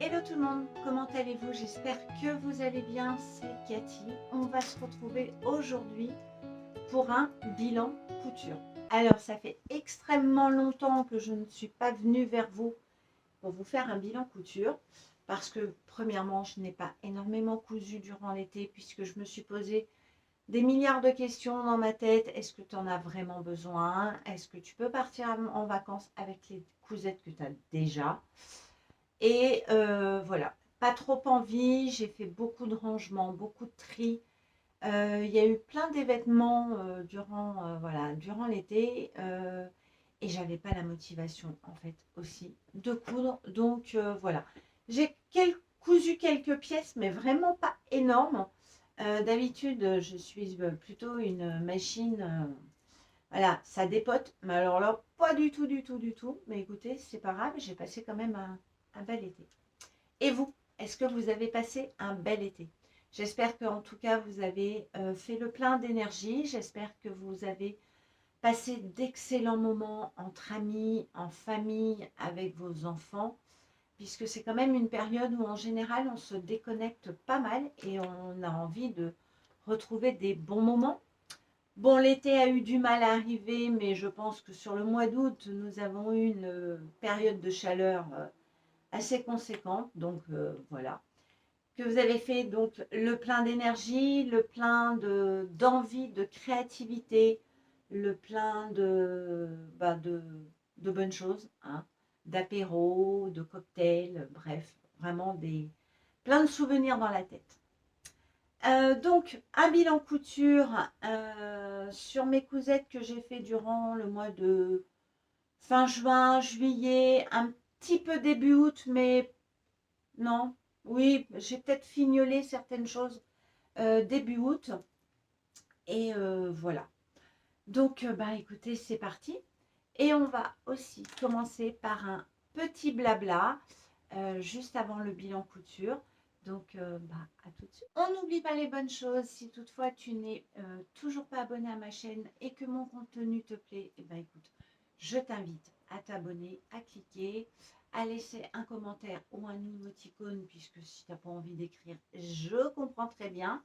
Hello tout le monde, comment allez-vous? J'espère que vous allez bien, c'est Cathy. On va se retrouver aujourd'hui pour un bilan couture. Alors ça fait extrêmement longtemps que je ne suis pas venue vers vous pour vous faire un bilan couture parce que premièrement je n'ai pas énormément cousu durant l'été puisque je me suis posé des milliards de questions dans ma tête. Est-ce que tu en as vraiment besoin? Est-ce que tu peux partir en vacances avec les cousettes que tu as déjà? Et voilà, pas trop envie, j'ai fait beaucoup de rangements, beaucoup de tri. Il y a eu plein d'événements durant l'été et j'avais pas la motivation en fait aussi de coudre. Donc voilà, j'ai cousu quelques pièces, mais vraiment pas énormes. D'habitude, je suis plutôt une machine. Voilà, ça dépote, mais alors là, pas du tout, du tout, du tout. Mais écoutez, c'est pas grave, j'ai passé quand même un bel été. Et vous, est-ce que vous avez passé un bel été? J'espère qu'en tout cas, vous avez fait le plein d'énergie. J'espère que vous avez passé d'excellents moments entre amis, en famille, avec vos enfants, puisque c'est quand même une période où en général, on se déconnecte pas mal et on a envie de retrouver des bons moments. Bon, l'été a eu du mal à arriver, mais je pense que sur le mois d'août, nous avons eu une période de chaleur assez conséquente. Donc voilà. Que vous avez fait donc le plein d'énergie, le plein d'envie, de créativité, le plein de bonnes choses, hein, d'apéros, de cocktails, bref, vraiment plein de souvenirs dans la tête. Donc, un bilan couture sur mes cousettes que j'ai fait durant le mois de fin juin, juillet, un petit peu début août, mais non, oui, j'ai peut-être fignolé certaines choses début août. Et voilà. Donc, bah écoutez, c'est parti. Et on va aussi commencer par un petit blabla juste avant le bilan couture. Donc, bah, à tout de suite. On n'oublie pas les bonnes choses. Si toutefois tu n'es toujours pas abonné à ma chaîne et que mon contenu te plaît, et ben écoute, je t'invite à t'abonner, à cliquer, à laisser un commentaire ou un émoticône, puisque si tu n'as pas envie d'écrire, je comprends très bien.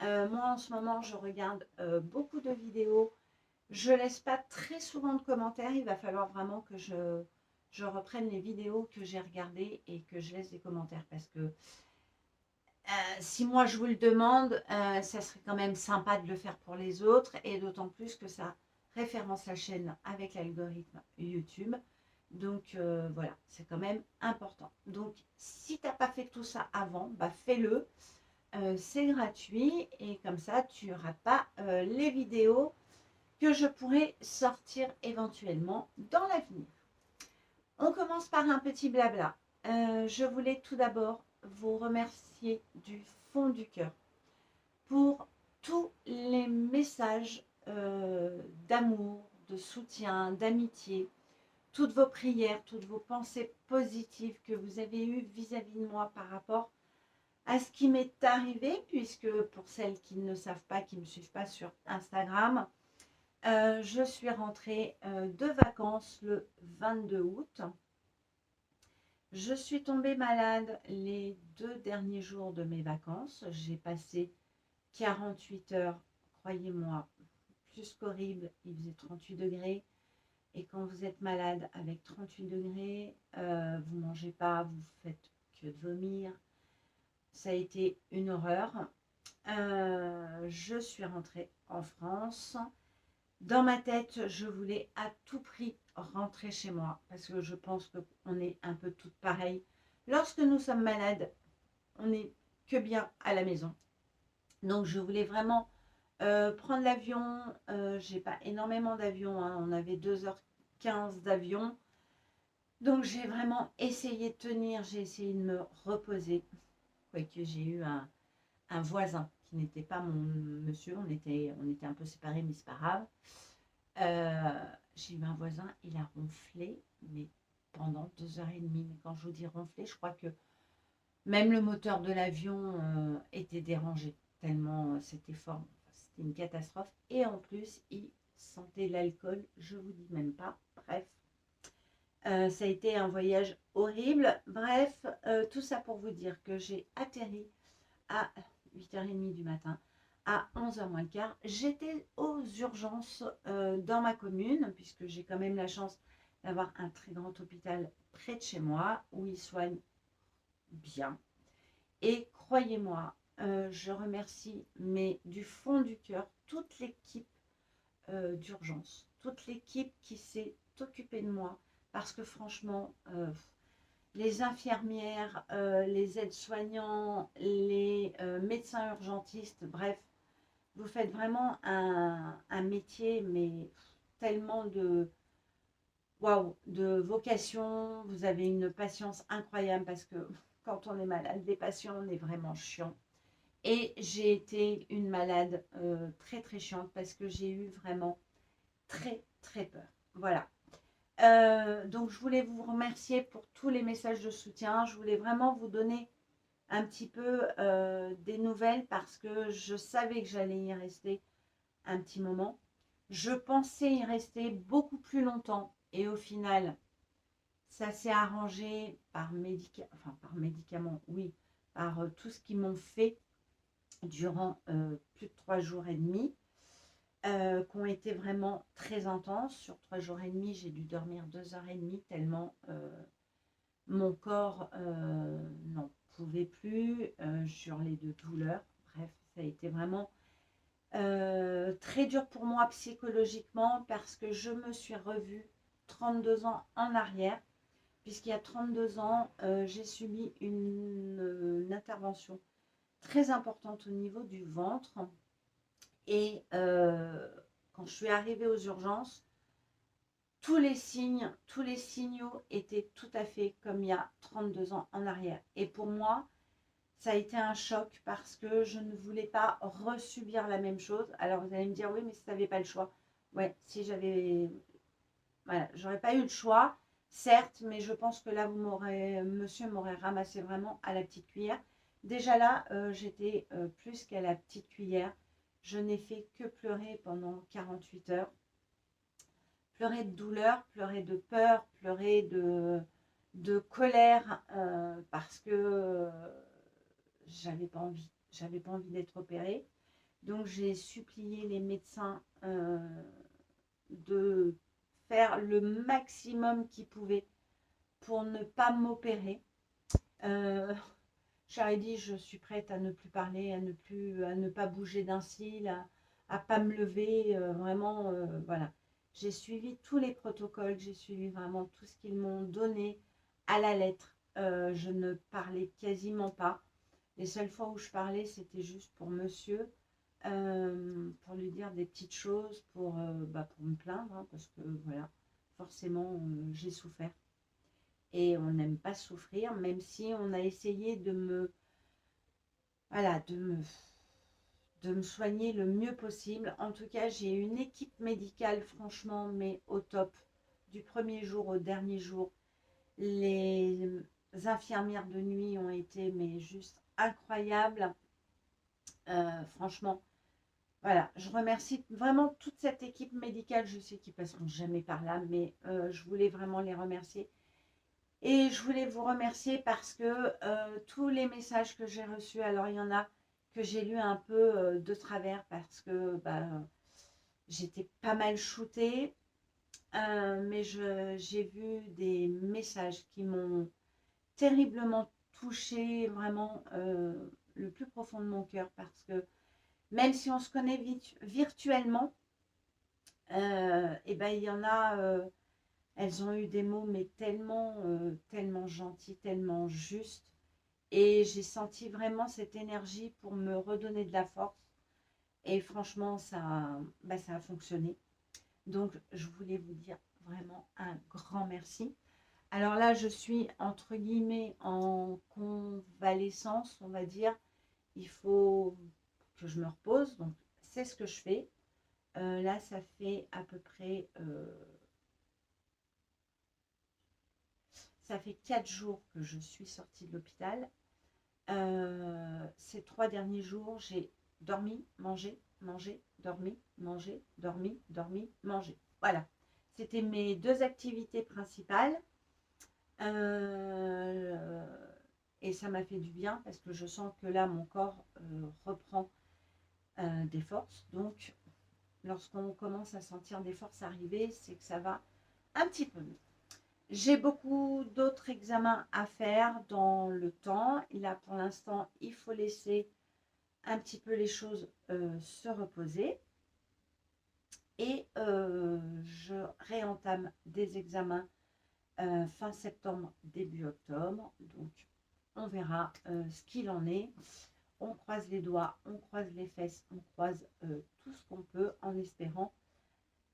Moi, en ce moment, je regarde beaucoup de vidéos. Je laisse pas très souvent de commentaires. Il va falloir vraiment que je reprenne les vidéos que j'ai regardées et que je laisse des commentaires parce que si moi je vous le demande, ça serait quand même sympa de le faire pour les autres et d'autant plus que ça référence la chaîne avec l'algorithme YouTube. Donc voilà, c'est quand même important. Donc si tu n'as pas fait tout ça avant, bah fais-le. C'est gratuit et comme ça tu n'auras pas les vidéos que je pourrais sortir éventuellement dans l'avenir. On commence par un petit blabla. Je voulais tout d'abord vous remercier du fond du cœur pour tous les messages d'amour, de soutien, d'amitié, toutes vos prières, toutes vos pensées positives que vous avez eues vis-à-vis de moi par rapport à ce qui m'est arrivé, puisque pour celles qui ne savent pas, qui ne me suivent pas sur Instagram, je suis rentrée de vacances le 22 août. Je suis tombée malade les 2 derniers jours de mes vacances. J'ai passé 48 heures, croyez-moi, plus qu'horrible. Il faisait 38 degrés. Et quand vous êtes malade avec 38 degrés, vous ne mangez pas, vous faites que de vomir. Ça a été une horreur. Je suis rentrée en France. Dans ma tête, je voulais à tout prix rentrer chez moi parce que je pense qu'on est un peu toutes pareilles. Lorsque nous sommes malades, on n'est que bien à la maison. Donc je voulais vraiment prendre l'avion. J'ai pas énormément d'avions, hein. On avait 2h15 d'avion. Donc j'ai vraiment essayé de tenir, j'ai essayé de me reposer. Quoique j'ai eu un voisin qui n'était pas mon monsieur, on était un peu séparés, mais c'est pas grave. J'ai eu un voisin, il a ronflé, mais pendant 2h30. Mais quand je vous dis ronflé, je crois que même le moteur de l'avion était dérangé, tellement c'était fort. C'était une catastrophe. Et en plus, il sentait l'alcool, je vous dis même pas. Bref. Ça a été un voyage horrible. Bref, tout ça pour vous dire que j'ai atterri à 8h30 du matin. À 11h moins le quart, j'étais aux urgences dans ma commune, puisque j'ai quand même la chance d'avoir un très grand hôpital près de chez moi, où ils soignent bien. Et croyez-moi, je remercie, mais du fond du cœur, toute l'équipe d'urgence, toute l'équipe qui s'est occupée de moi, parce que franchement, les infirmières, les aides-soignants, les médecins urgentistes, bref, vous faites vraiment un métier, mais tellement de waouh, de vocation. Vous avez une patience incroyable parce que quand on est malade, les patients, on est vraiment chiant. Et j'ai été une malade très très chiante parce que j'ai eu vraiment très très peur. Voilà. Donc je voulais vous remercier pour tous les messages de soutien. Je voulais vraiment vous donner un petit peu des nouvelles parce que je savais que j'allais y rester un petit moment. Je pensais y rester beaucoup plus longtemps et au final, ça s'est arrangé par médicaments, oui, par tout ce qu'ils m'ont fait durant plus de 3 jours et demi, qui ont été vraiment très intenses. Sur 3 jours et demi, j'ai dû dormir 2h30 tellement mon corps n'en pouvait plus, je hurlais de douleur. Bref, ça a été vraiment très dur pour moi psychologiquement parce que je me suis revue 32 ans en arrière, puisqu'il y a 32 ans, j'ai subi une intervention très importante au niveau du ventre. Et quand je suis arrivée aux urgences, tous les signes, tous les signaux étaient tout à fait comme il y a 32 ans en arrière. Et pour moi, ça a été un choc parce que je ne voulais pas resubir la même chose. Alors vous allez me dire, oui, mais si tu n'avais pas le choix. Ouais, si j'avais... Voilà, j'aurais pas eu le choix, certes, mais je pense que là, monsieur m'aurait ramassé vraiment à la petite cuillère. Déjà là, j'étais plus qu'à la petite cuillère. Je n'ai fait que pleurer pendant 48 heures. Pleurer de douleur, pleurer de peur, pleurer de colère parce que j'avais pas envie. J'avais pas envie d'être opérée. Donc j'ai supplié les médecins de faire le maximum qu'ils pouvaient pour ne pas m'opérer. J'aurais dit je suis prête à ne plus parler, à ne pas bouger d'un cil, à pas me lever, vraiment voilà. J'ai suivi tous les protocoles, j'ai suivi vraiment tout ce qu'ils m'ont donné à la lettre. Je ne parlais quasiment pas. Les seules fois où je parlais, c'était juste pour monsieur, pour lui dire des petites choses, pour me plaindre, hein, parce que voilà, forcément, j'ai souffert. Et on n'aime pas souffrir, même si on a essayé voilà, de me soigner le mieux possible. En tout cas, j'ai une équipe médicale, franchement, mais au top. Du premier jour au dernier jour, les infirmières de nuit ont été mais juste incroyables. Franchement, voilà, je remercie vraiment toute cette équipe médicale. Je sais qu'ils passeront jamais par là, mais je voulais vraiment les remercier. Et je voulais vous remercier parce que tous les messages que j'ai reçus, alors il y en a que j'ai lu un peu de travers parce que j'étais pas mal shootée, mais j'ai vu des messages qui m'ont terriblement touchée, vraiment le plus profond de mon cœur, parce que même si on se connaît virtuellement, et ben il y en a, elles ont eu des mots mais tellement, tellement gentils, tellement justes. Et j'ai senti vraiment cette énergie pour me redonner de la force. Et franchement, ça a fonctionné. Donc, je voulais vous dire vraiment un grand merci. Alors là, je suis entre guillemets en convalescence, on va dire. Il faut que je me repose. Donc, c'est ce que je fais. Là, ça fait à peu près... ça fait 4 jours que je suis sortie de l'hôpital. Ces 3 derniers jours, j'ai dormi, mangé, mangé, dormi, mangé, dormi, dormi, mangé. Voilà. C'était mes 2 activités principales. Et ça m'a fait du bien parce que je sens que là, mon corps reprend des forces. Donc, lorsqu'on commence à sentir des forces arriver, c'est que ça va un petit peu mieux. J'ai beaucoup d'autres examens à faire dans le temps. Et là, pour l'instant, il faut laisser un petit peu les choses se reposer. Et je réentame des examens fin septembre, début octobre. Donc, on verra ce qu'il en est. On croise les doigts, on croise les fesses, on croise tout ce qu'on peut en espérant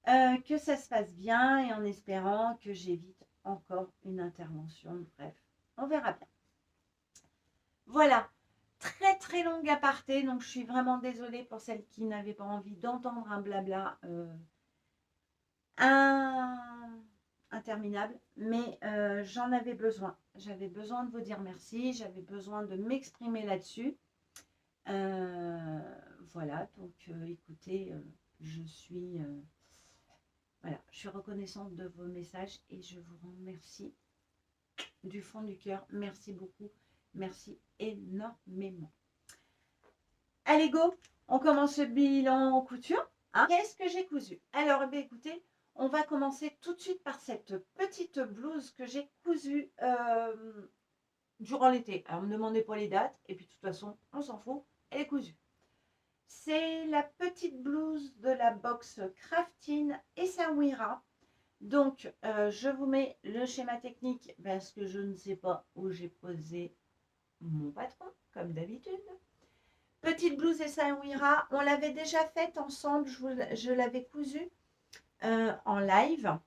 que ça se passe bien et en espérant que j'évite encore une intervention. Bref, on verra bien. Voilà, très très longue aparté, donc je suis vraiment désolée pour celles qui n'avaient pas envie d'entendre un blabla interminable, mais j'en avais besoin. J'avais besoin de vous dire merci, j'avais besoin de m'exprimer là-dessus. Voilà, donc écoutez, je suis reconnaissante de vos messages et je vous remercie du fond du cœur. Merci beaucoup, merci énormément. Allez go, on commence le bilan en couture. Hein. Qu'est-ce que j'ai cousu? Alors écoutez, on va commencer tout de suite par cette petite blouse que j'ai cousue durant l'été. Alors ne me demandez pas les dates et puis de toute façon on s'en fout, elle est cousue. C'est la petite blouse de la box Craftin et Sawira. Donc, je vous mets le schéma technique parce que je ne sais pas où j'ai posé mon patron, comme d'habitude. Petite blouse et Sawira, on l'avait déjà faite ensemble, je l'avais cousue en live.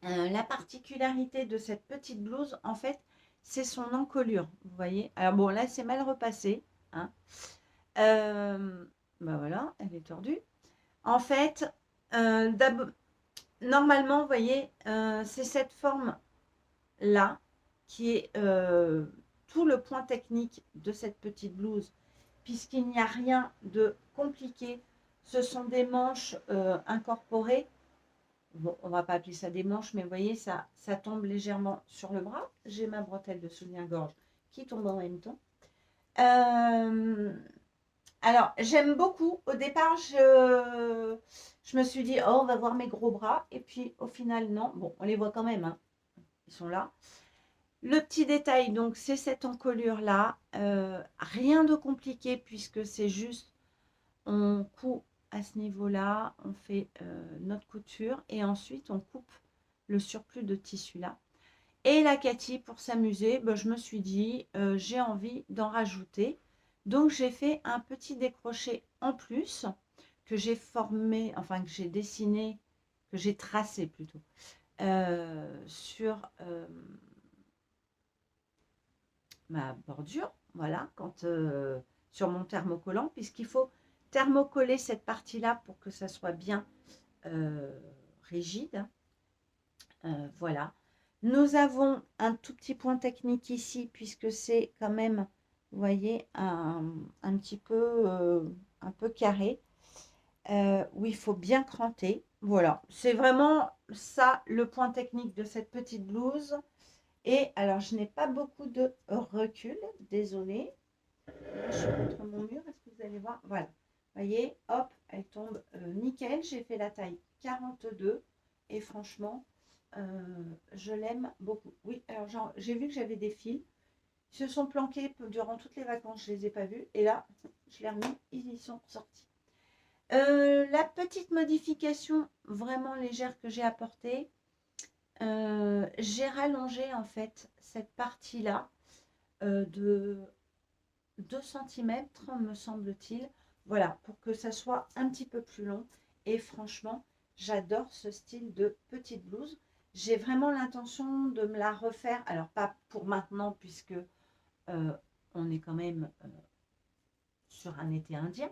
La particularité de cette petite blouse, en fait, c'est son encolure, vous voyez. Alors bon, là, c'est mal repassé, hein. Ben voilà, elle est tordue. En fait, normalement, vous voyez, c'est cette forme-là qui est tout le point technique de cette petite blouse, puisqu'il n'y a rien de compliqué. Ce sont des manches incorporées. Bon, on ne va pas appeler ça des manches, mais vous voyez, ça tombe légèrement sur le bras. J'ai ma bretelle de soutien-gorge qui tombe en même temps. Alors, j'aime beaucoup. Au départ, je me suis dit, oh, on va voir mes gros bras. Et puis, au final, non. Bon, on les voit quand même. Hein. Ils sont là. Le petit détail, donc, c'est cette encolure-là. Rien de compliqué puisque c'est juste, on coud à ce niveau-là. On fait notre couture. Et ensuite, on coupe le surplus de tissu-là. Et la Cathy, pour s'amuser, ben, je me suis dit, j'ai envie d'en rajouter. Donc, j'ai fait un petit décroché en plus que j'ai formé, enfin que j'ai dessiné, que j'ai tracé plutôt, sur ma bordure, voilà, sur mon thermocollant, puisqu'il faut thermocoller cette partie-là pour que ça soit bien rigide. Voilà. Nous avons un tout petit point technique ici, puisque c'est quand même, vous voyez, un petit peu, un peu carré, où il faut bien cranter. Voilà, c'est vraiment ça le point technique de cette petite blouse. Et alors, je n'ai pas beaucoup de recul, désolée. Là, je suis contre mon mur, est-ce que vous allez voir? Voilà, vous voyez, hop, elle tombe nickel. J'ai fait la taille 42 et franchement, je l'aime beaucoup. Oui, alors j'ai vu que j'avais des fils. Ils se sont planqués durant toutes les vacances, je ne les ai pas vus. Et là, je les remis, ils y sont sortis. La petite modification vraiment légère que j'ai apportée, j'ai rallongé en fait cette partie-là de 2 cm, me semble-t-il. Voilà, pour que ça soit un petit peu plus long. Et franchement, j'adore ce style de petite blouse. J'ai vraiment l'intention de me la refaire. Alors, pas pour maintenant, puisque on est quand même sur un été indien.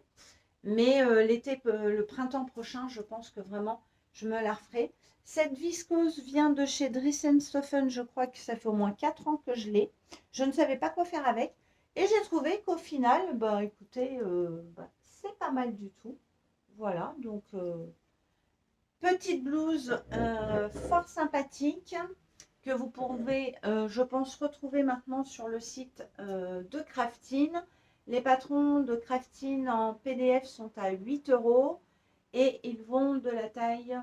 Mais le printemps prochain, je pense que vraiment, je me la referai. Cette viscose vient de chez Dressenstoffen. Je crois que ça fait au moins 4 ans que je l'ai. Je ne savais pas quoi faire avec. Et j'ai trouvé qu'au final, bah, écoutez, c'est pas mal du tout. Voilà, donc petite blouse fort sympathique que vous pouvez, je pense, retrouver maintenant sur le site de Craftine. Les patrons de Craftine en PDF sont à 8 € et ils vont de la taille,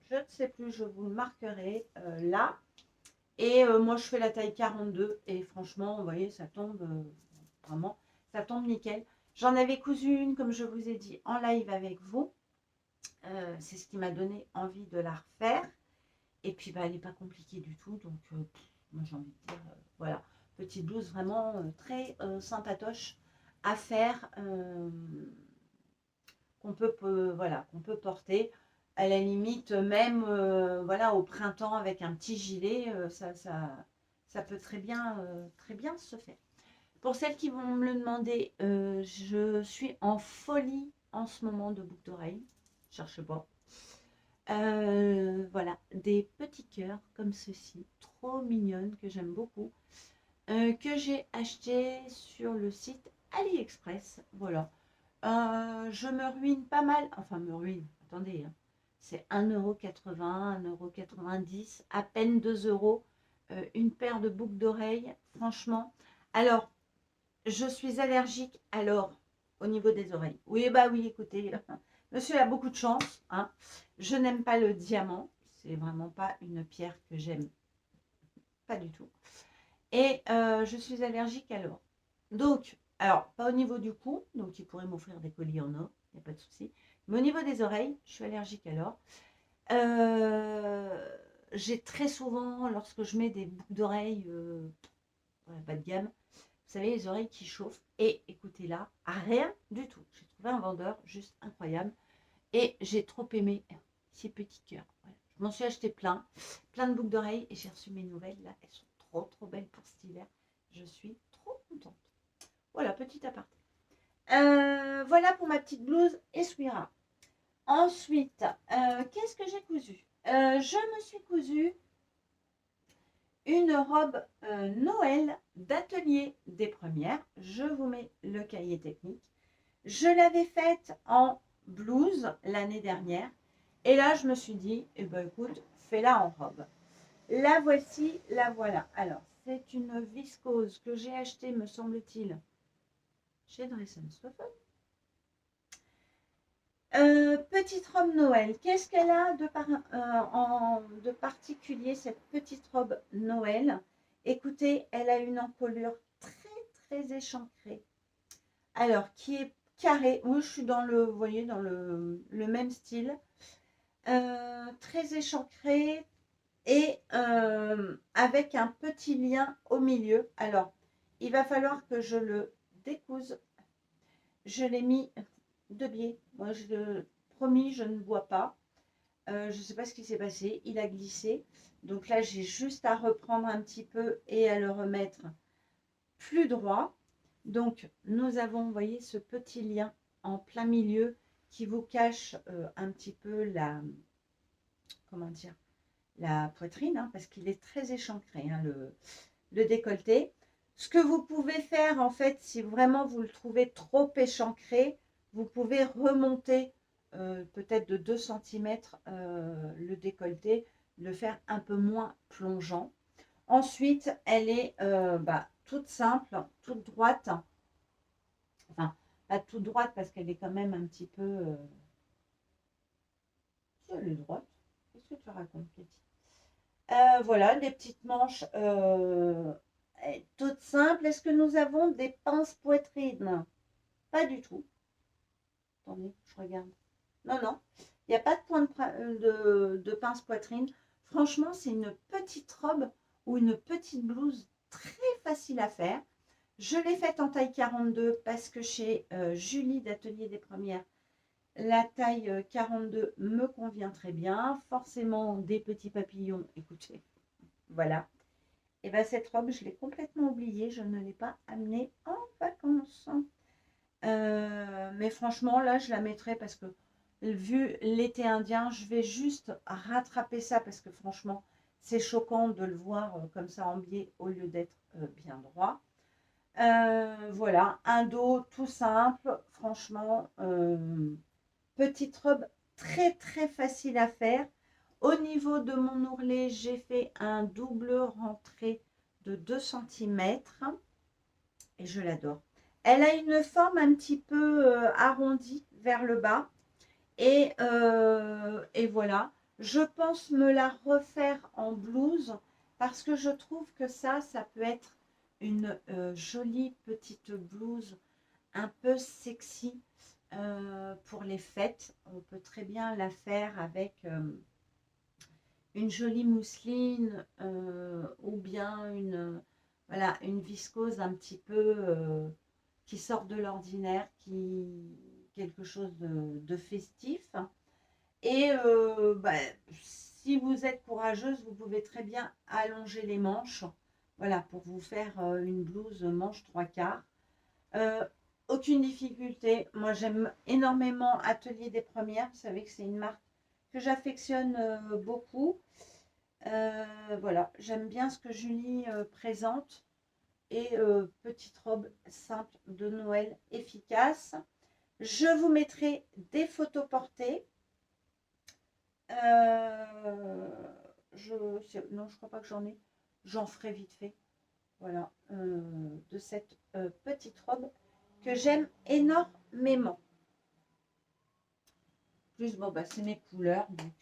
je ne sais plus, je vous le marquerai là. Et moi, je fais la taille 42 et franchement, vous voyez, ça tombe vraiment, ça tombe nickel. J'en avais cousu une, comme je vous ai dit, en live avec vous. C'est ce qui m'a donné envie de la refaire. Et puis, bah, elle n'est pas compliquée du tout. Donc, moi, j'ai envie de dire, voilà, petite blouse vraiment très sympatoche à faire, voilà, qu'on peut porter. À la limite, même voilà, au printemps avec un petit gilet, ça peut très bien se faire. Pour celles qui vont me le demander, je suis en folie en ce moment de boucles d'oreilles. Cherche pas. Voilà, des petits cœurs comme ceci, trop mignonnes, que j'aime beaucoup, que j'ai acheté sur le site AliExpress. Voilà. Je me ruine pas mal, enfin me ruine, attendez, hein. C'est 1,80 €, 1,90 €, à peine 2 €, une paire de boucles d'oreilles, franchement. Alors, je suis allergique alors au niveau des oreilles. Oui, bah oui, écoutez, monsieur a beaucoup de chance, hein. Je n'aime pas le diamant, c'est vraiment pas une pierre que j'aime, pas du tout. Et je suis allergique à l'or. Donc, alors, pas au niveau du cou, donc il pourrait m'offrir des colliers en or, il n'y a pas de souci. Mais au niveau des oreilles, je suis allergique à l'or. J'ai très souvent, lorsque je mets des boucles d'oreilles bas de gamme, vous savez, les oreilles qui chauffent. Et écoutez là, rien du tout. J'ai trouvé un vendeur juste incroyable. Et j'ai trop aimé ces petits cœurs. Voilà. Je m'en suis acheté plein de boucles d'oreilles. Et j'ai reçu mes nouvelles. Là, elles sont trop belles pour cet hiver. Je suis trop contente. Voilà, petit aparté. Voilà pour ma petite blouse Essuira. Ensuite, qu'est-ce que j'ai cousu? Je me suis cousu une robe Noël d'atelier des premières. Je vous mets le cahier technique. Je l'avais faite en blouse l'année dernière. Et là, je me suis dit, eh ben, écoute, fais-la en robe. La voici, la voilà. Alors, c'est une viscose que j'ai achetée, me semble-t-il, chez Dress & Stoffer. Petite robe Noël. Qu'est-ce qu'elle a de particulier, cette petite robe Noël? Écoutez, elle a une encolure très échancrée. Alors, qui est carrée. Moi, je suis dans le, vous voyez, dans le même style. Très échancrée et avec un petit lien au milieu. Alors, il va falloir que je le découse. Je l'ai mis de biais. Moi, promis, je ne vois pas. Je ne sais pas ce qui s'est passé. Il a glissé. Donc là, j'ai juste à reprendre un petit peu et à le remettre plus droit. Donc, nous avons, vous voyez, ce petit lien en plein milieu qui vous cache un petit peu la, comment dire, la poitrine, hein, parce qu'il est très échancré, hein, le décolleté. Ce que vous pouvez faire, en fait, si vraiment vous le trouvez trop échancré, vous pouvez remonter peut-être de 2 cm le décolleté, le faire un peu moins plongeant. Ensuite, elle est toute simple, toute droite. Enfin, pas toute droite parce qu'elle est quand même un petit peu... Si elle est droite. Qu'est-ce que tu racontes, Cathy? Voilà, des petites manches toutes simples. Est-ce que nous avons des pinces poitrine? Pas du tout. Attendez, je regarde. Non, non. Il n'y a pas de point de pince poitrine. Franchement, c'est une petite robe ou une petite blouse très facile à faire. Je l'ai faite en taille 42 parce que chez Julie d'Atelier des Premières, la taille 42 me convient très bien. Forcément, des petits papillons, écoutez, voilà. Et bien cette robe, je l'ai complètement oubliée. Je ne l'ai pas amenée en vacances. Mais franchement, là, je la mettrai parce que vu l'été indien, je vais juste rattraper ça parce que franchement, c'est choquant de le voir comme ça en biais au lieu d'être bien droit. Voilà, un dos tout simple, franchement, petite robe très facile à faire. Au niveau de mon ourlet, j'ai fait un double rentré de 2 centimètres et je l'adore. Elle a une forme un petit peu arrondie vers le bas et voilà. Je pense me la refaire en blouse parce que je trouve que ça peut être une jolie petite blouse un peu sexy pour les fêtes. On peut très bien la faire avec une jolie mousseline ou bien voilà, une viscose un petit peu qui sort de l'ordinaire, quelque chose de festif. Et si vous êtes courageuse, vous pouvez très bien allonger les manches. Voilà, pour vous faire une blouse manche 3/4. Euh, Aucune difficulté. Moi, j'aime énormément Atelier des Premières. Vous savez que c'est une marque que j'affectionne beaucoup. Voilà, j'aime bien ce que Julie présente. Et petite robe simple de Noël efficace. Je vous mettrai des photos portées. Non, je crois pas que j'en ai. J'en ferai vite fait. Voilà, de cette petite robe que j'aime énormément. Plus, bon, bah, c'est mes couleurs, donc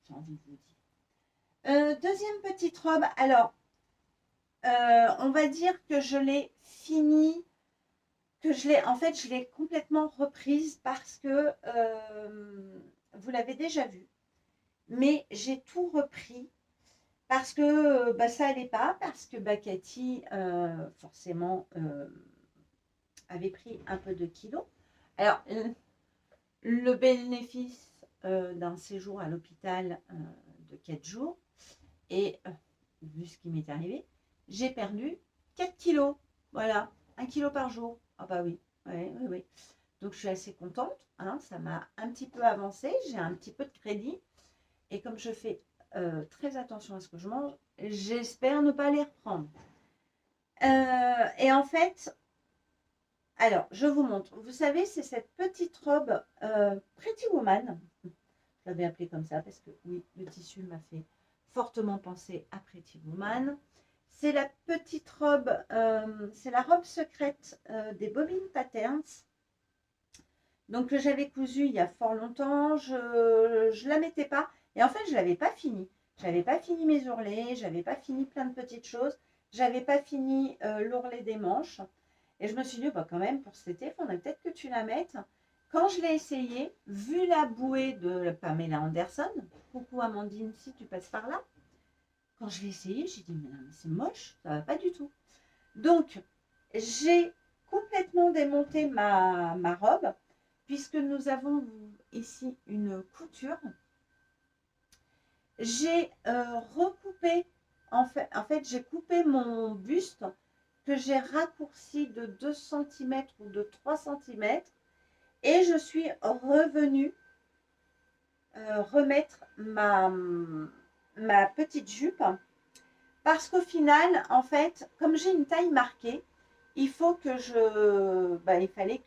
j'ai envie de vous dire. Deuxième petite robe. Alors, on va dire que je l'ai finie, en fait, je l'ai complètement reprise parce que vous l'avez déjà vu. Mais j'ai tout repris parce que ça n'allait pas, parce que Cathy, forcément, avait pris un peu de kilos. Alors, le bénéfice d'un séjour à l'hôpital de 4 jours, et vu ce qui m'est arrivé, j'ai perdu 4 kilos. Voilà, 1 kilo par jour. Ah bah oui, oui, oui, oui. Donc je suis assez contente, hein, ça m'a un petit peu avancé, j'ai un petit peu de crédit. Et comme je fais très attention à ce que je mange, j'espère ne pas les reprendre. Et en fait, alors je vous montre. Vous savez, c'est cette petite robe Pretty Woman. Je l'avais appelée comme ça parce que oui, le tissu m'a fait fortement penser à Pretty Woman. C'est la petite robe, c'est la robe secrète des Bobbin Patterns. Donc que j'avais cousue il y a fort longtemps, je ne la mettais pas. Et en fait, je ne l'avais pas fini. Je n'avais pas fini mes ourlets, je n'avais pas fini plein de petites choses. Je n'avais pas fini l'ourlet des manches. Et je me suis dit, bah, quand même, pour cet été, il faudrait peut-être que tu la mettes. Quand je l'ai essayé, vu la bouée de Pamela Anderson, coucou Amandine, si tu passes par là, quand je l'ai essayé, j'ai dit, mais non, mais c'est moche, ça ne va pas du tout. Donc, j'ai complètement démonté ma robe, puisque nous avons ici une couture. J'ai recoupé, en fait j'ai coupé mon buste que j'ai raccourci de 2 cm ou de 3 cm et je suis revenue remettre ma petite jupe parce qu'au final, en fait, comme j'ai une taille marquée, il fallait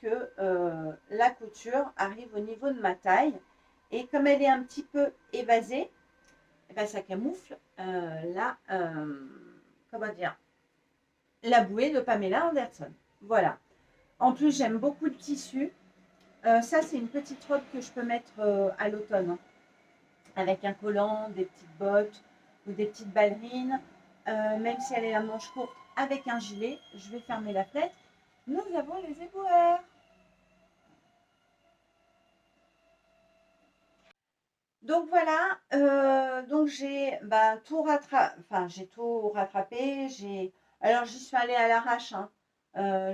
que la couture arrive au niveau de ma taille. Et comme elle est un petit peu évasée, ça camoufle comment dire, la bouée de Pamela Anderson. Voilà. En plus, j'aime beaucoup le tissu. Ça, c'est une petite robe que je peux mettre à l'automne, hein, avec un collant, des petites bottes ou des petites ballerines. Même si elle est à manche courte avec un gilet, je vais fermer la fenêtre. Nous avons les éboueurs. Donc voilà, donc j'ai tout rattrapé. Alors j'y suis allée à l'arrache, hein.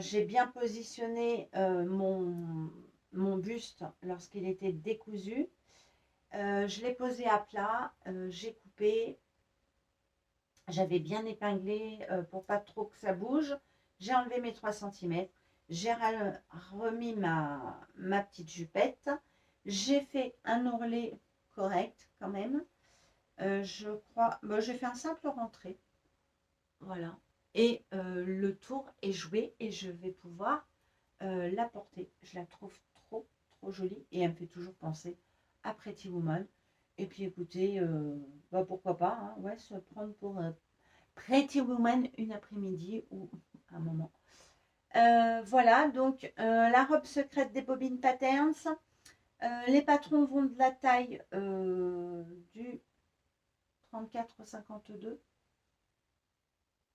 J'ai bien positionné mon buste lorsqu'il était décousu. Je l'ai posé à plat, j'ai coupé. J'avais bien épinglé pour pas trop que ça bouge. J'ai enlevé mes 3 cm. J'ai remis ma petite jupette. J'ai fait un ourlet correct quand même. Je crois. J'ai fait un simple rentré. Voilà. Et le tour est joué et je vais pouvoir la porter. Je la trouve trop, trop jolie et elle me fait toujours penser à Pretty Woman. Et puis écoutez, bah, pourquoi pas, hein, ouais, se prendre pour Pretty Woman une après-midi ou un moment. Voilà, donc la robe secrète des Bobines Patterns. Les patrons vont de la taille du 34 au 52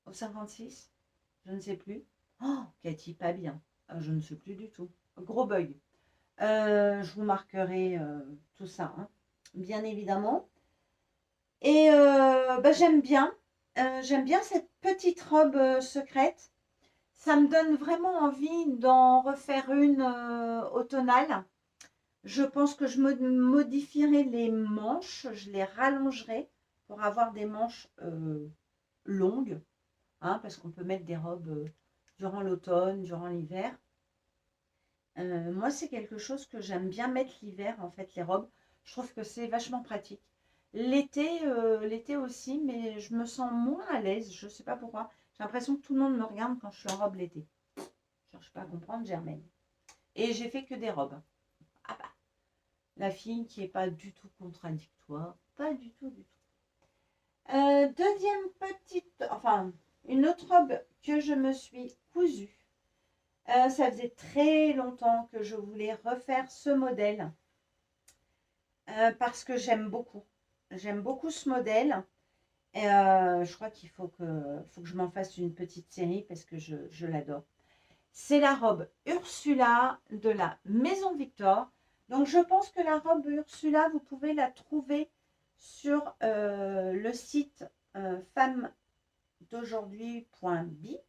au 56, je ne sais plus. Oh, Cathy, pas bien. Je ne sais plus du tout. Gros bug. Je vous marquerai tout ça, hein, bien évidemment. Et bah, j'aime bien cette petite robe secrète. Ça me donne vraiment envie d'en refaire une automnale. Je pense que je modifierai les manches, je les rallongerai pour avoir des manches longues, hein, parce qu'on peut mettre des robes durant l'automne, durant l'hiver. Moi, c'est quelque chose que j'aime bien mettre l'hiver, en fait, les robes. Je trouve que c'est vachement pratique. L'été aussi, mais je me sens moins à l'aise. Je ne sais pas pourquoi. J'ai l'impression que tout le monde me regarde quand je suis en robe l'été. Je ne cherche pas à comprendre, Germaine. Et j'ai fait que des robes. Ah bah, la fille qui n'est pas du tout contradictoire. Pas du tout, du tout. Deuxième petite, enfin, une autre robe que je me suis cousue. Ça faisait très longtemps que je voulais refaire ce modèle parce que j'aime beaucoup. J'aime beaucoup ce modèle. Et je crois qu'il faut que je m'en fasse une petite série parce que je l'adore. C'est la robe Ursula de la Maison Victor. Donc je pense que la robe Ursula, vous pouvez la trouver sur le site femmesd'aujourd'hui.bi.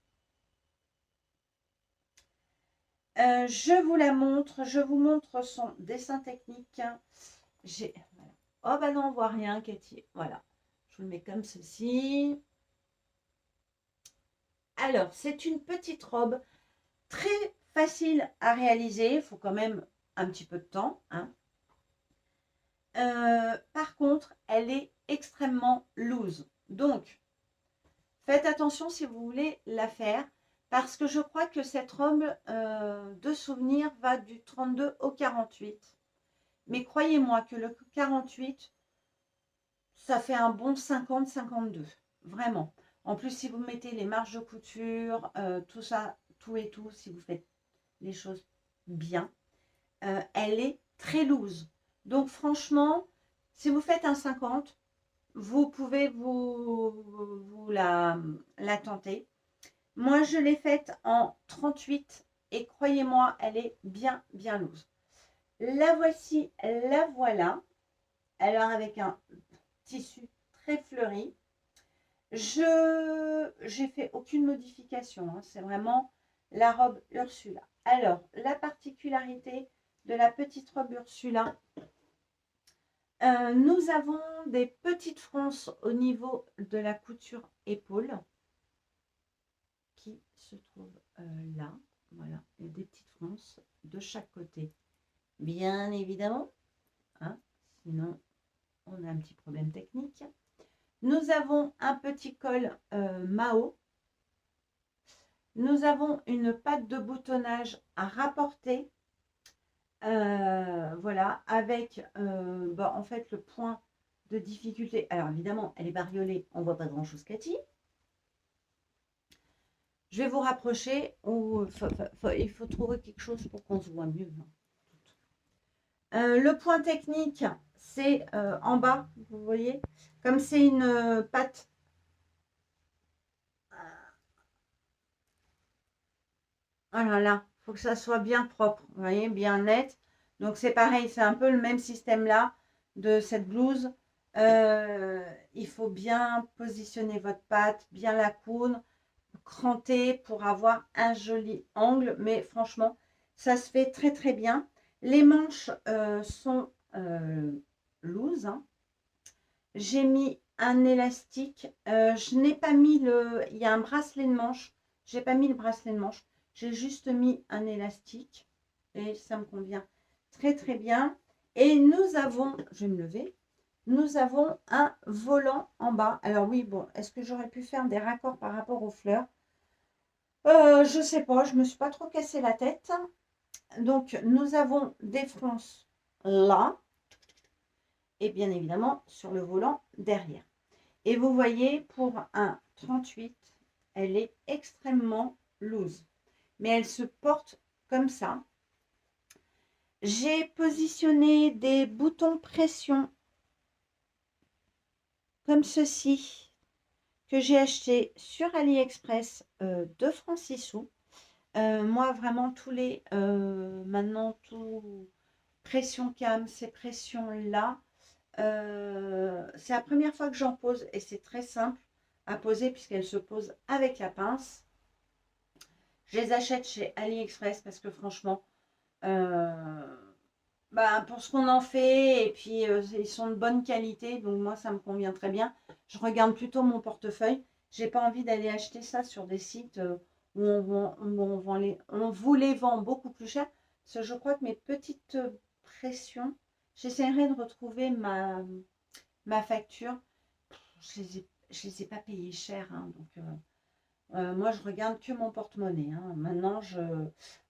Je vous la montre, je vous montre son dessin technique. Voilà. Oh bah non, on voit rien, Cathy. Voilà, je vous le mets comme ceci. Alors, c'est une petite robe très facile à réaliser. Il faut quand même un petit peu de temps, hein. Par contre, elle est extrêmement loose. Donc, faites attention si vous voulez la faire. Parce que je crois que cette robe de souvenir va du 32 au 48. Mais croyez-moi que le 48, ça fait un bon 50-52. Vraiment. En plus, si vous mettez les marges de couture, tout ça, tout et tout, si vous faites les choses bien, elle est très loose. Donc franchement, si vous faites un 50, vous pouvez vous la tenter. Moi, je l'ai faite en 38 et croyez-moi, elle est bien, bien loose. La voici, la voilà. Alors avec un tissu très fleuri. J'ai fait aucune modification, hein, c'est vraiment la robe Ursula. Alors, la particularité de la petite robe Ursula, nous avons des petites fronces au niveau de la couture épaule qui se trouvent là. Voilà, il y a des petites fronces de chaque côté, bien évidemment, hein, sinon on a un petit problème technique. Nous avons un petit col Mao. Nous avons une patte de boutonnage à rapporter. Voilà, avec en fait le point de difficulté. Alors évidemment, elle est bariolée, on ne voit pas grand chose, Cathy. Je vais vous rapprocher. Il faut trouver quelque chose pour qu'on se voit mieux. Le point technique, c'est en bas, vous voyez, comme c'est une patte. Oh là là, il faut que ça soit bien propre, vous voyez, bien net. Donc c'est pareil, c'est un peu le même système là de cette blouse. Il faut bien positionner votre patte, bien la coudre, cranter pour avoir un joli angle. Mais franchement, ça se fait très très bien. Les manches sont loose, hein. J'ai mis un élastique. Je n'ai pas mis le... Il y a un bracelet de manche. J'ai pas mis le bracelet de manche. J'ai juste mis un élastique. Et ça me convient très très bien. Et nous avons... Je vais me lever. Nous avons un volant en bas. Alors oui, bon, est-ce que j'aurais pu faire des raccords par rapport aux fleurs? Je sais pas. Je me suis pas trop cassé la tête. Donc, nous avons des fronces là. et bien évidemment sur le volant derrière. Et vous voyez, pour un 38, elle est extrêmement loose. Mais elle se porte comme ça. J'ai positionné des boutons pression comme ceci que j'ai acheté sur AliExpress de francs 6 sous. Moi, vraiment, tous les... maintenant, tout pression cam, ces pressions-là, c'est la première fois que j'en pose et c'est très simple à poser puisqu'elle se pose avec la pince. Je les achète chez AliExpress parce que franchement, bah, pour ce qu'on en fait, et puis ils sont de bonne qualité, donc moi ça me convient très bien. Je regarde plutôt mon portefeuille. J'ai pas envie d'aller acheter ça sur des sites où on vous les vend beaucoup plus cher. Parce que je crois que mes petites pressions, j'essaierai de retrouver ma facture. Je les ai pas payées cher, hein, donc moi je regarde que mon porte-monnaie, hein. Maintenant en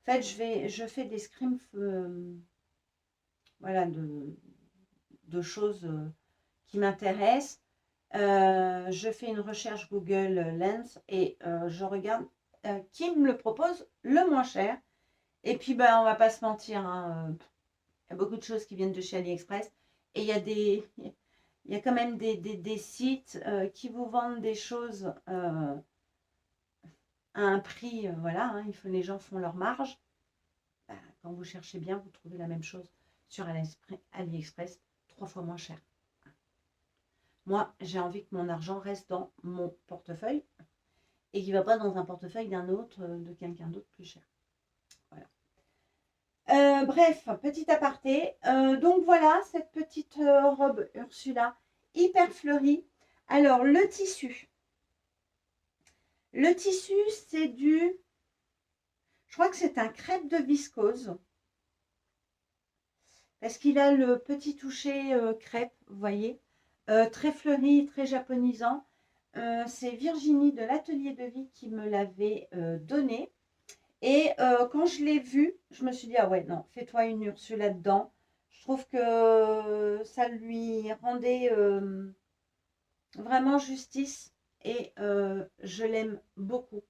fait je fais des scrims voilà, de choses qui m'intéressent. Je fais une recherche Google Lens et je regarde qui me le propose le moins cher. Et puis, ben, on va pas se mentir, hein, il y a beaucoup de choses qui viennent de chez AliExpress. Et il y a quand même des sites qui vous vendent des choses à un prix, voilà, hein, les gens font leur marge. Ben, quand vous cherchez bien, vous trouvez la même chose sur AliExpress 3 fois moins cher. Moi, j'ai envie que mon argent reste dans mon portefeuille et qu'il ne va pas dans un portefeuille d'un autre, de quelqu'un d'autre plus cher. Voilà. Bref, petit aparté. Donc voilà, cette petite robe Ursula hyper fleurie. Alors, le tissu. Le tissu, c'est du... Je crois que c'est un crêpe de viscose. Parce qu'il a le petit toucher crêpe, vous voyez. Très fleuri, très japonisant. C'est Virginie de l'Atelier de Vie qui me l'avait donné. Et quand je l'ai vu, je me suis dit, ah ouais, non, fais-toi une Ursula dedans. Je trouve que ça lui rendait vraiment justice et je l'aime beaucoup.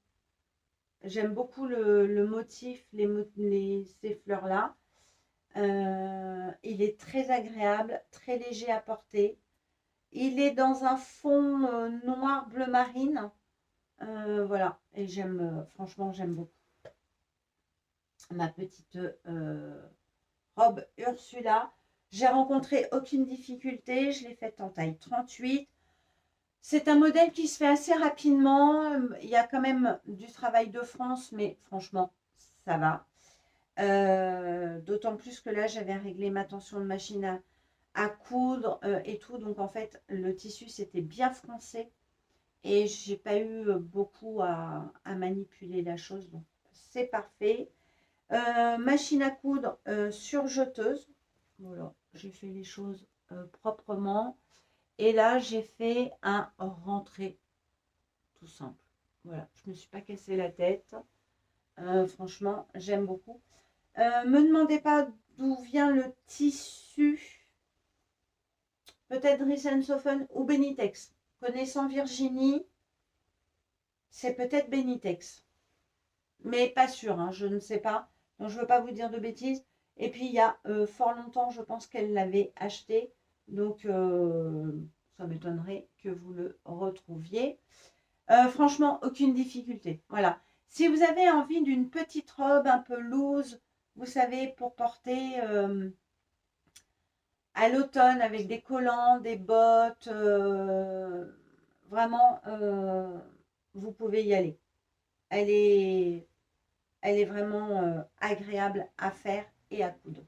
J'aime beaucoup le motif, ces fleurs-là. Il est très agréable, très léger à porter. Il est dans un fond noir bleu marine. Voilà, et franchement, j'aime beaucoup. Ma petite robe Ursula. J'ai rencontré aucune difficulté. Je l'ai faite en taille 38. C'est un modèle qui se fait assez rapidement. Il y a quand même du travail de France, mais franchement, ça va. D'autant plus que là, j'avais réglé ma tension de machine à coudre et tout. Donc, en fait, le tissu, c'était bien français. Et j'ai pas eu beaucoup à manipuler la chose. Donc, c'est parfait. Machine à coudre surjeteuse. Voilà, j'ai fait les choses proprement. Et là, j'ai fait un rentré tout simple. Voilà, je ne me suis pas cassé la tête. Franchement, j'aime beaucoup. Me demandez pas d'où vient le tissu. Peut-être Sofen ou Benitex. Connaissant Virginie, c'est peut-être Benitex. Mais pas sûr, hein, je ne sais pas. Donc, je ne veux pas vous dire de bêtises. Et puis, il y a fort longtemps, je pense qu'elle l'avait acheté. Donc, ça m'étonnerait que vous le retrouviez. Franchement, aucune difficulté. Voilà. Si vous avez envie d'une petite robe un peu loose, vous savez, pour porter à l'automne avec des collants, des bottes, vraiment, vous pouvez y aller. Elle est vraiment agréable à faire et à coudre.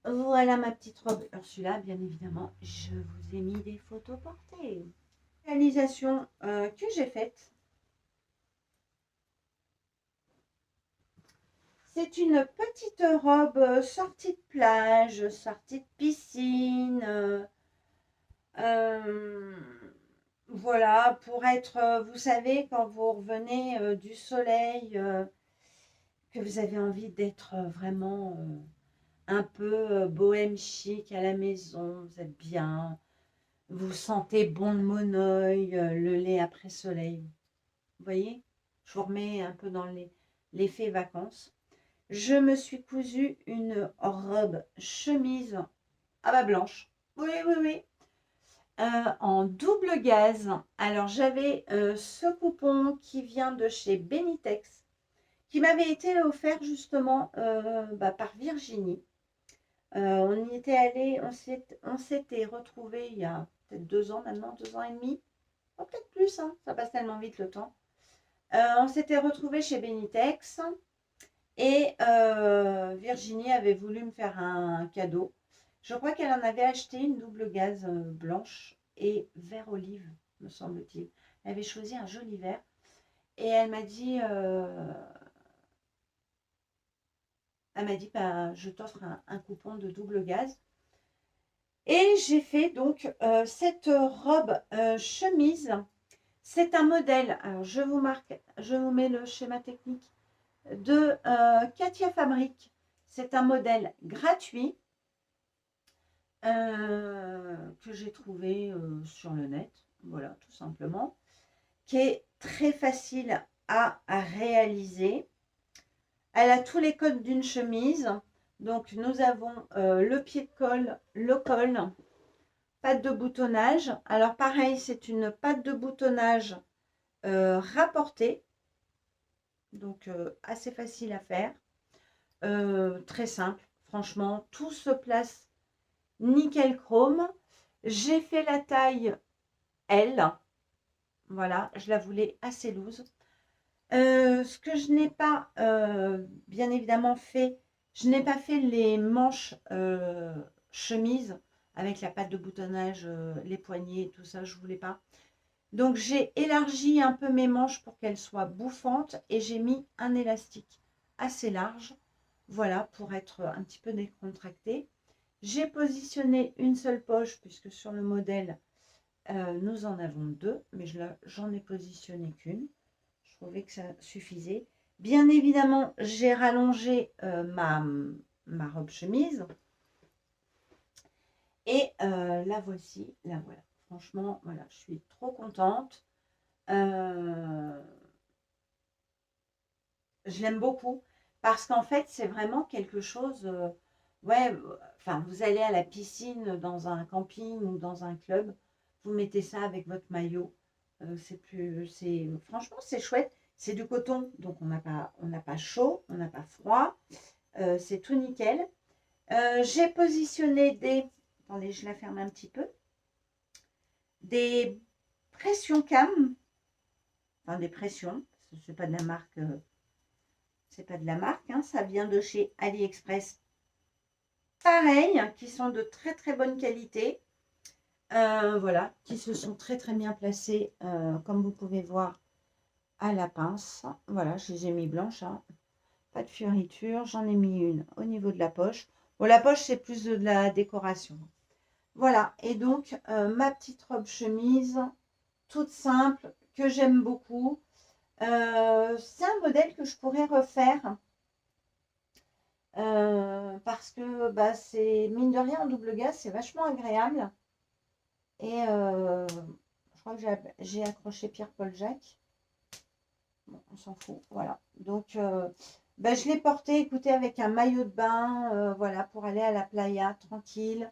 Voilà ma petite robe Ursula, bien évidemment. Je vous ai mis des photos portées. Réalisation que j'ai faite. C'est une petite robe sortie de plage, sortie de piscine. Voilà, pour être, vous savez, quand vous revenez du soleil, que vous avez envie d'être vraiment un peu bohème chic à la maison, vous êtes bien, vous sentez bon le monoeil, le lait après soleil. Vous voyez? Je vous remets un peu dans l'effet vacances. Je me suis cousu une robe chemise à bas blanche. Oui, oui, oui. En double gaze. Alors, j'avais ce coupon qui vient de chez Benitex, qui m'avait été offert justement par Virginie. On y était allé, on s'était retrouvés il y a peut-être 2 ans maintenant, 2 ans et demi. Oh, peut-être plus, hein, ça passe tellement vite le temps. On s'était retrouvés chez Benitex et Virginie avait voulu me faire un cadeau. Je crois qu'elle en avait acheté une double gaze blanche et vert olive, me semble-t-il. Elle avait choisi un joli vert et elle m'a dit bah, je t'offre un coupon de double gaze. Et j'ai fait donc cette robe chemise. C'est un modèle, alors je vous mets le schéma technique de Katia Fabric. C'est un modèle gratuit que j'ai trouvé sur le net, voilà, tout simplement, qui est très facile à réaliser. Elle a tous les codes d'une chemise. Donc, nous avons le pied de colle, le col, patte de boutonnage. Alors, pareil, c'est une patte de boutonnage rapportée. Donc, assez facile à faire. Très simple. Franchement, tout se place nickel chrome. J'ai fait la taille L. Voilà, je la voulais assez loose. Ce que je n'ai pas bien évidemment fait, je n'ai pas fait les manches chemise avec la patte de boutonnage, les poignets, tout ça, je ne voulais pas. Donc j'ai élargi un peu mes manches pour qu'elles soient bouffantes et j'ai mis un élastique assez large, voilà, pour être un petit peu décontracté. J'ai positionné une seule poche puisque sur le modèle, nous en avons deux, mais j'en ai positionné qu'une. Je trouvais que ça suffisait. Bien évidemment, j'ai rallongé ma robe chemise. Et la voici, la voilà. Franchement, voilà, je suis trop contente. Je l'aime beaucoup parce qu'en fait, c'est vraiment quelque chose. Ouais, enfin, vous allez à la piscine dans un camping ou dans un club, vous mettez ça avec votre maillot. Franchement, c'est chouette. C'est du coton, donc on n'a pas chaud, on n'a pas froid. C'est tout nickel. J'ai positionné attendez, je la ferme un petit peu, des pressions cam, enfin des pressions, c'est pas de la marque. C'est pas de la marque, hein, ça vient de chez AliExpress. Pareil, qui sont de très très bonne qualité. Voilà, qui se sont très très bien placés, comme vous pouvez voir à la pince. Voilà, je les ai mis blanches, hein. Pas de fioriture. J'en ai mis une au niveau de la poche. Bon, la poche, c'est plus de la décoration. Voilà, et donc ma petite robe chemise, toute simple, que j'aime beaucoup. C'est un modèle que je pourrais refaire. Parce que bah, c'est mine de rien en double gaze, c'est vachement agréable. Et je crois que j'ai accroché Pierre-Paul Jacques. Bon, on s'en fout, voilà. Donc, bah, je l'ai porté, écoutez, avec un maillot de bain, voilà, pour aller à la playa tranquille,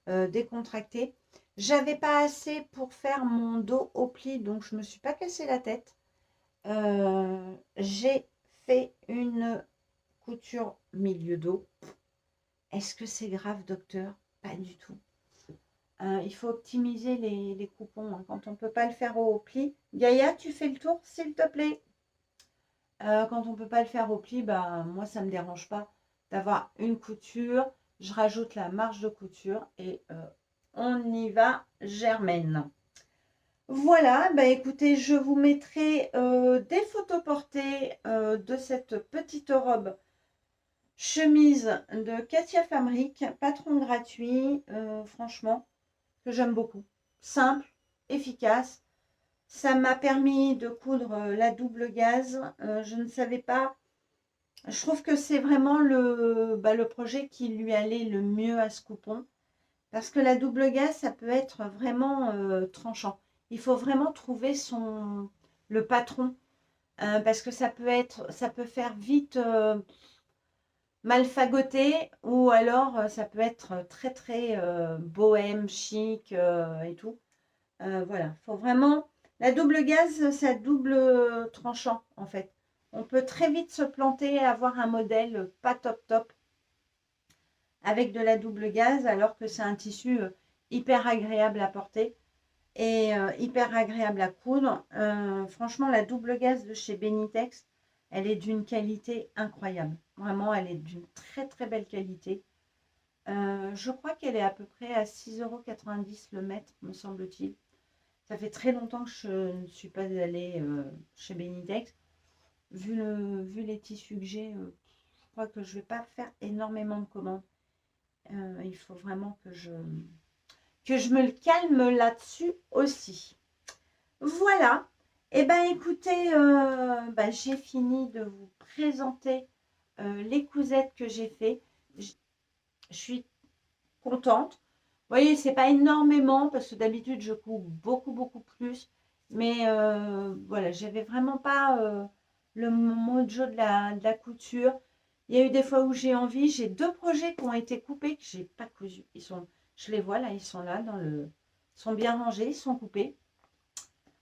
décontracté. J'avais pas assez pour faire mon dos au pli, donc je me suis pas cassé la tête. J'ai fait une couture milieu dos. Est-ce que c'est grave, docteur? Pas du tout. Il faut optimiser les coupons, hein, quand on ne peut pas le faire au pli. Gaïa, tu fais le tour, s'il te plaît. Quand on ne peut pas le faire au pli, bah, moi, ça ne me dérange pas d'avoir une couture. Je rajoute la marge de couture et on y va, Germaine. Voilà, bah, écoutez, je vous mettrai des photos portées de cette petite robe chemise de Katia Fabric, patron gratuit, franchement, que j'aime beaucoup. Simple, efficace. Ça m'a permis de coudre la double gaze. Je ne savais pas Je trouve que c'est vraiment le projet qui lui allait le mieux à ce coupon. Parce que la double gaze, ça peut être vraiment tranchant. Il faut vraiment trouver le patron. Parce que ça peut faire vite mal fagoté, ou alors ça peut être très très bohème, chic et tout. Voilà, faut vraiment. La double gaze, ça double tranchant en fait. On peut très vite se planter et avoir un modèle pas top top avec de la double gaze, alors que c'est un tissu hyper agréable à porter et hyper agréable à coudre. Franchement, la double gaze de chez Benitex, elle est d'une qualité incroyable. Vraiment, elle est d'une très très belle qualité. Je crois qu'elle est à peu près à 6,90 € le mètre, me semble-t-il. Ça fait très longtemps que je ne suis pas allée chez Benitex. Vu les tissus que j'ai, je crois que je ne vais pas faire énormément de commandes. Il faut vraiment que je me le calme là-dessus aussi. Voilà. Eh bien, écoutez, j'ai fini de vous présenter les cousettes que j'ai fait. Je suis contente. Vous voyez, c'est pas énormément parce que d'habitude, je couds beaucoup, beaucoup plus. Mais voilà, j'avais vraiment pas le mojo de la couture. Il y a eu des fois où j'ai envie. J'ai 2 projets qui ont été coupés que j'ai pas cousu. Je les vois là, ils sont là ils sont bien rangés, ils sont coupés.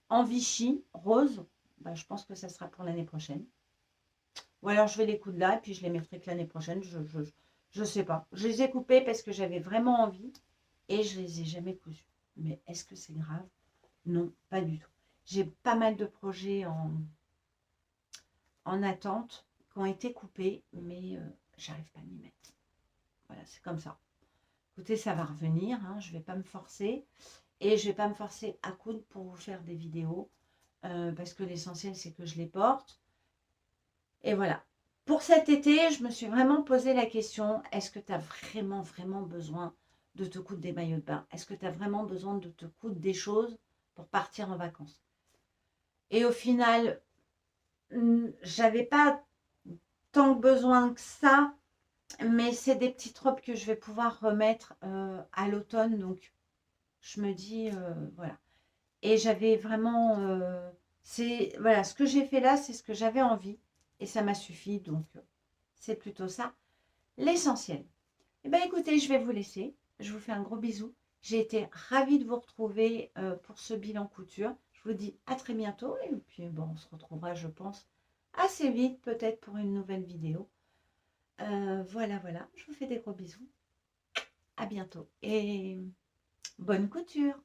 En Vichy, rose. Je pense que ça sera pour l'année prochaine. Ou alors je vais les coudre là et puis je les mettrai que l'année prochaine. Je sais pas. Je les ai coupés parce que j'avais vraiment envie et je les ai jamais cousus. Mais est-ce que c'est grave? Non, pas du tout. J'ai pas mal de projets en attente qui ont été coupés, mais j'arrive pas à m'y mettre. Voilà, c'est comme ça. Écoutez, ça va revenir. Hein, je vais pas me forcer. Et je vais pas me forcer à coudre pour vous faire des vidéos. Parce que l'essentiel, c'est que je les porte. Et voilà. Pour cet été, je me suis vraiment posé la question, est-ce que tu as vraiment, vraiment besoin de te coudre des maillots de bain? Est-ce que tu as vraiment besoin de te coudre des choses pour partir en vacances? Et au final, j'avais pas tant besoin que ça, mais c'est des petites robes que je vais pouvoir remettre à l'automne. Donc, je me dis, voilà. Et j'avais vraiment, voilà, ce que j'ai fait là, c'est ce que j'avais envie. Et ça m'a suffi, donc c'est plutôt ça l'essentiel. Eh bien, écoutez, je vais vous laisser. Je vous fais un gros bisou. J'ai été ravie de vous retrouver pour ce bilan couture. Je vous dis à très bientôt. Et puis, bon, on se retrouvera, je pense, assez vite, peut-être pour une nouvelle vidéo. Voilà, voilà. Je vous fais des gros bisous. À bientôt. Et bonne couture.